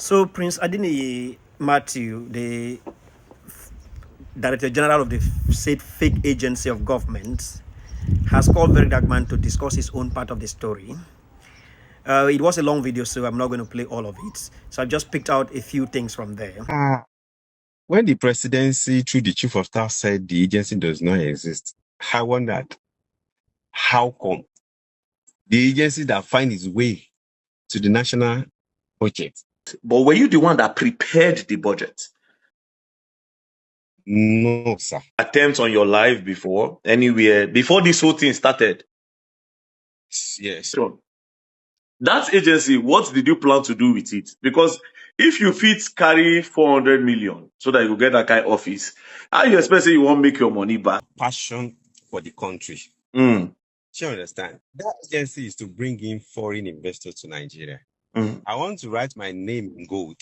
So Prince Adini Matthew, the Director General of the said fake agency of government, has called Very Dark Man to discuss his own part of the story. It was a long video, so I'm not going to play all of it. So I've just picked out a few things from there. When the presidency, through the chief of staff, said the agency does not exist, I wondered, how come the agency that finds its way to the national budget? But were you the one that prepared the budget? No, sir. Attempts on your life before, anywhere, before this whole thing started? Yes. Sure. That agency, what did you plan to do with it? Because if you fit carry 400 million so that you get that kind of office, how you expect you won't make your money back? Passion for the country. Mm. Do you understand? That agency is to bring in foreign investors to Nigeria. Mm. I want to write my name in gold.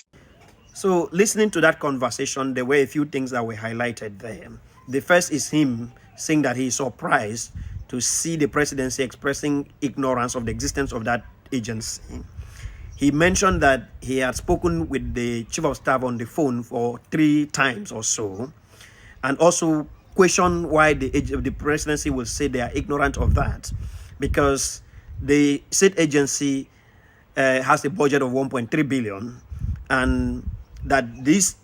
So listening to that conversation, there were a few things that were highlighted there. The first is him saying that he is surprised to see the presidency expressing ignorance of the existence of that agency. He mentioned that he had spoken with the chief of staff on the phone for 3 times or so, and also questioned why the presidency will say they are ignorant of that, because the state agency has a budget of 1.3 billion, and that this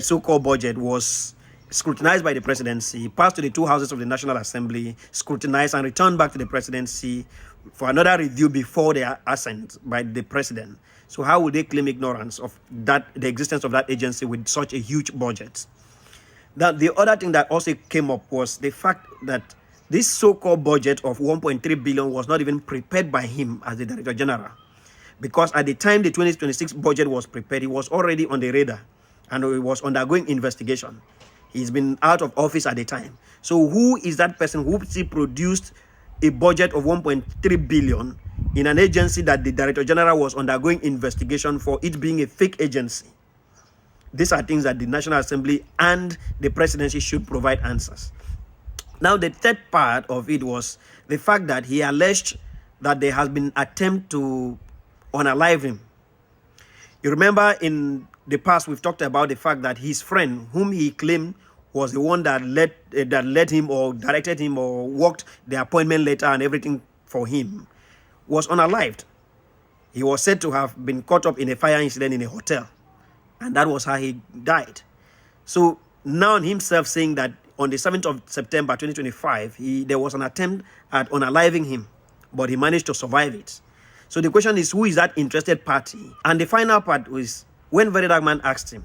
so-called budget was scrutinized by the presidency, passed to the 2 houses of the National Assembly, scrutinized and returned back to the presidency for another review before their assent by the president. So how would they claim ignorance of that, the existence of that agency with such a huge budget? That the other thing that also came up was the fact that this so-called budget of 1.3 billion was not even prepared by him as the Director General, because at the time the 2026 budget was prepared, he was already on the radar and he was undergoing investigation. He's been out of office at the time. So who is that person who produced a budget of 1.3 billion in an agency that the Director General was undergoing investigation for it being a fake agency? These are things that the National Assembly and the presidency should provide answers. Now, the third part of it was the fact that he alleged that there has been an attempt to unalive him. You remember in the past, we've talked about the fact that his friend, whom he claimed was the one that led him or directed him or worked the appointment letter and everything for him, was unalived. He was said to have been caught up in a fire incident in a hotel, and that was how he died. So now himself saying that on the 7th of September 2025, there was an attempt at unaliving him, but he managed to survive it. So the question is, who is that interested party? And the final part was when Very Dark Man asked him,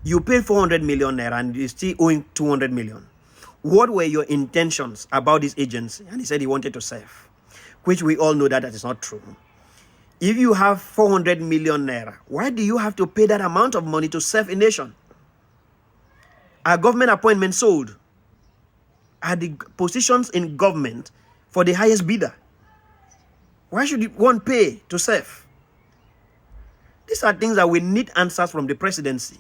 you paid 400 million naira and you're still owing 200 million. What were your intentions about this agency? And he said he wanted to serve, which we all know that is not true. If you have 400 million naira, why do you have to pay that amount of money to serve a nation? Are government appointments sold? Are the positions in government for the highest bidder? Why should one pay to serve? These are things that we need answers from the presidency.